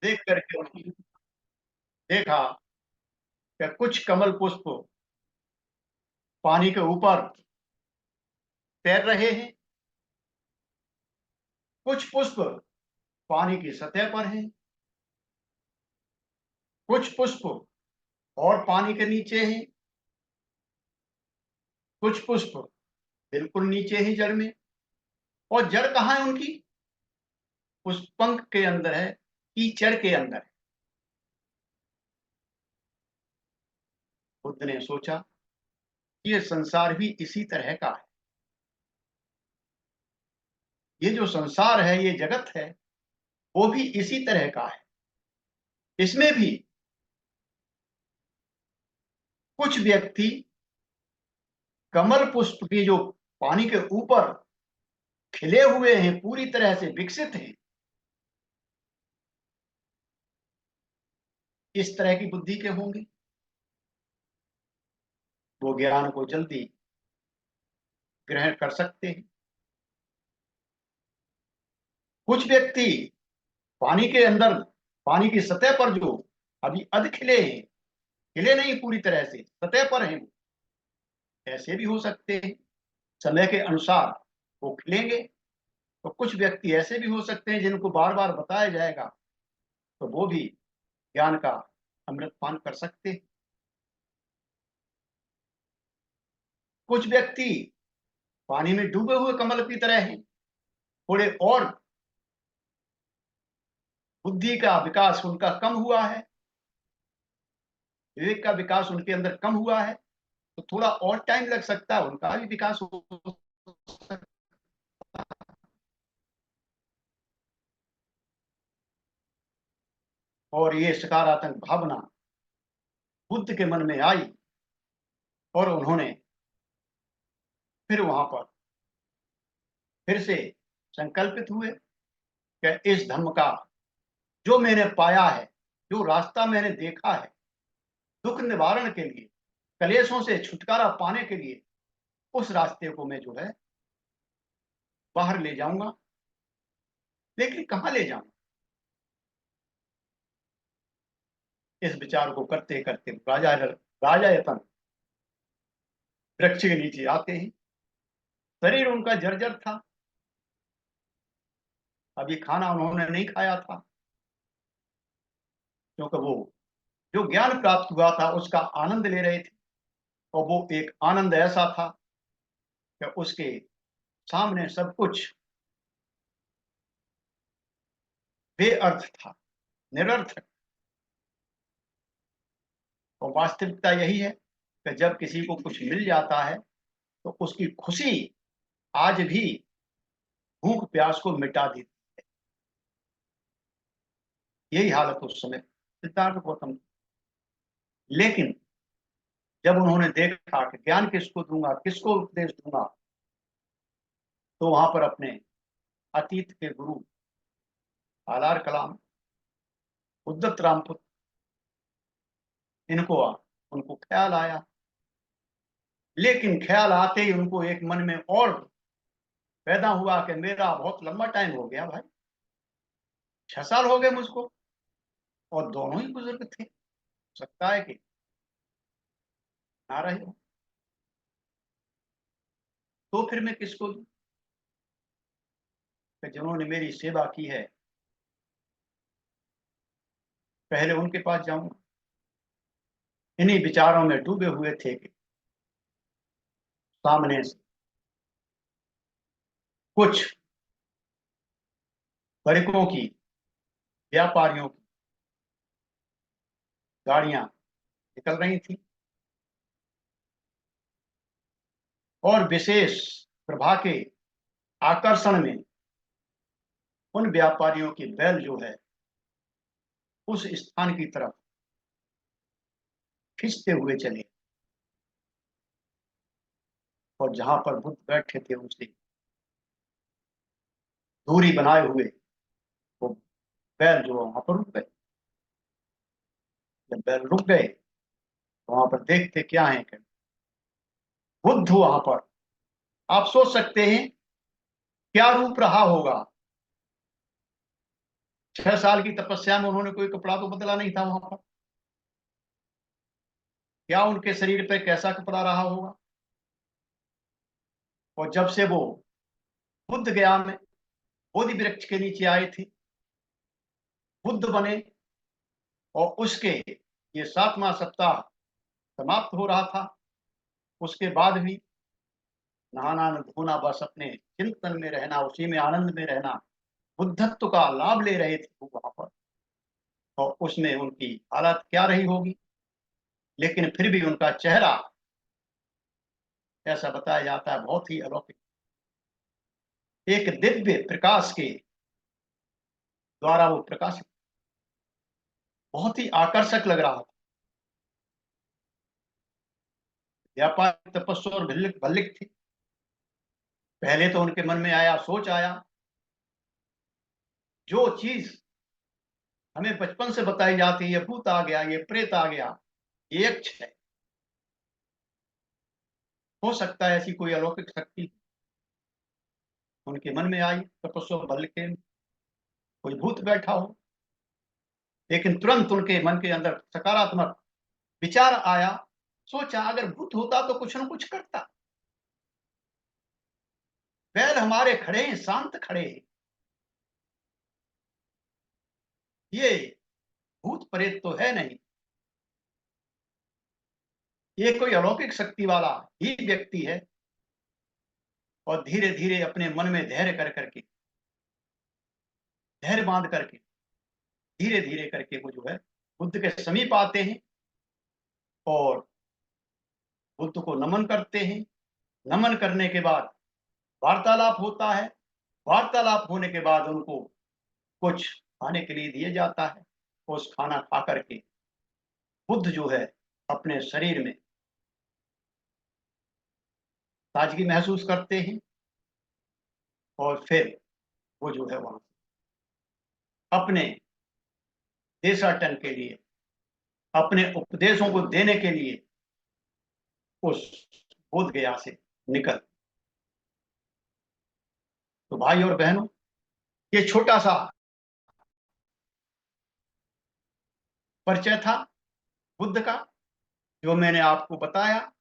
देख करके उन्होंने देखा कि कुछ कमल पुष्प पानी के ऊपर तैर रहे हैं, कुछ पुष्प पानी की सतह पर हैं, कुछ पुष्प और पानी के नीचे हैं, कुछ पुष्प बिल्कुल नीचे ही जड़ में। और जड़ कहाँ है उनकी? उस पंख के अंदर है, कीचड़ के अंदर है। बुद्ध ने सोचा कि ये संसार भी इसी तरह का है। ये जो संसार है, ये जगत है, वो भी इसी तरह का है। इसमें भी कुछ व्यक्ति कमल पुष्प की जो पानी के ऊपर खिले हुए हैं, पूरी तरह से विकसित हैं, इस तरह की बुद्धि के होंगे। वो ज्ञान को जल्दी ग्रहण कर सकते हैं। कुछ व्यक्ति पानी के अंदर, पानी की सतह पर जो अभी अध खिले हैं, खिले नहीं पूरी तरह से, सतह पर हैं, ऐसे भी हो सकते हैं। समय के अनुसार वो खिलेंगे। तो कुछ व्यक्ति ऐसे भी हो सकते हैं जिनको बार बार बताया जाएगा, तो वो भी ज्ञान का अमृत पान कर सकते हैं। कुछ व्यक्ति पानी में डूबे हुए कमल की तरह हैं, थोड़े और बुद्धि का विकास उनका कम हुआ है, विवेक का विकास उनके अंदर कम हुआ है, तो थोड़ा और टाइम लग सकता है, उनका भी विकास हो सकता है। और ये सकारात्मक भावना बुद्ध के मन में आई और उन्होंने फिर वहां पर फिर से संकल्पित हुए कि इस धर्म का जो मैंने पाया है, जो रास्ता मैंने देखा है, दुख निवारण के लिए, कलेशों से छुटकारा पाने के लिए, उस रास्ते को मैं जो है बाहर ले जाऊंगा। लेकिन कहाँ ले जाऊंगा? इस विचार को करते करते राजा यतन वृक्ष के नीचे आते हैं। शरीर उनका जर्जर था, अभी खाना उन्होंने नहीं खाया था, क्योंकि वो जो ज्ञान प्राप्त हुआ था उसका आनंद ले रहे थे। और वो एक आनंद ऐसा था कि उसके सामने सब कुछ बेअर्थ था, निरर्थक। और वास्तविकता यही है कि जब किसी को कुछ मिल जाता है तो उसकी खुशी आज भी भूख प्यास को मिटा देती। यही हालत उस समय सिद्धार्थ गौतम की। लेकिन जब उन्होंने देखा कि ज्ञान किसको दूंगा, किसको उपदेश दूंगा, तो वहां पर अपने अतीत के गुरु आलार कलाम, उद्दत रामपुत्र, इनको उनको ख्याल आया। लेकिन ख्याल आते ही उनको एक मन में और पैदा हुआ कि मेरा बहुत लंबा टाइम हो गया भाई, 6 साल हो गए मुझको, और दोनों ही बुजुर्ग थे, हो सकता है कि ना रहे हो, तो फिर मैं किसको दूं? कि जिन्होंने मेरी सेवा की है, पहले उनके पास जाऊंगा। इन्हीं विचारों में डूबे हुए थे कि सामने से कुछ बड़कों की, व्यापारियों की गाड़ियां निकल रही थी, और विशेष प्रभा के आकर्षण में उन व्यापारियों की बैल जो है उस स्थान की तरफ खींचते हुए चले। और जहां पर बुद्ध बैठे थे उनसे दूरी बनाए हुए वो बैल जो वहां पर रुक गए। जब बैल रुक गए तो वहां पर देखते क्या है कि बुद्ध वहां पर, आप सोच सकते हैं क्या रूप रहा होगा 6 साल की तपस्या में उन्होंने कोई कपड़ा तो बदला नहीं था वहां पर। क्या उनके शरीर पे कैसा कपड़ा रहा होगा। और जब से वो बुद्ध गया में बोधि वृक्ष के नीचे आए थे, बुद्ध बने, और उसके ये 7वां सप्ताह समाप्त हो रहा था, उसके बाद भी नहाना न धोना, बस अपने चिंतन में रहना, उसी में आनंद में रहना, बुद्धत्व का लाभ ले रहे थे वो वहां पर। और उसमें उनकी हालत क्या रही होगी, लेकिन फिर भी उनका चेहरा, ऐसा बताया जाता है, बहुत ही अलौकिक, एक दिव्य प्रकाश के द्वारा वो प्रकाशित, बहुत ही आकर्षक लग रहा था। व्यापारी, तपस्वी और भल्लिक भल्लिक थे। पहले तो उनके मन में आया, सोच आया, जो चीज हमें बचपन से बताई जाती है, ये भूत आ गया, ये प्रेत आ गया, ये यक्ष है, हो सकता है ऐसी कोई अलौकिक शक्ति उनके मन में आई, तपस्वी बल के कोई भूत बैठा हो। लेकिन तुरंत उनके मन के अंदर सकारात्मक विचार आया, सोचा अगर भूत होता तो कुछ न कुछ करता। बैल हमारे खड़े हैं, शांत खड़े हैं, ये भूत प्रेत तो है नहीं, ये कोई अलौकिक शक्ति वाला ही व्यक्ति है। और धीरे धीरे अपने मन में धैर्य कर करके, धैर्य बांध करके, धीरे धीरे करके वो जो है बुद्ध के समीप आते हैं और बुद्ध को नमन करते हैं। नमन करने के बाद वार्तालाप होता है। वार्तालाप होने के बाद उनको कुछ खाने के लिए दिया जाता है। उस खाना खा करके बुद्ध जो है अपने शरीर में ताजगी महसूस करते हैं, और फिर वो जो है वहां अपने देशाटन के लिए, अपने उपदेशों को देने के लिए उस बोध गया से निकल। तो भाई और बहनों, ये छोटा सा परिचय था बुद्ध का, जो मैंने आपको बताया।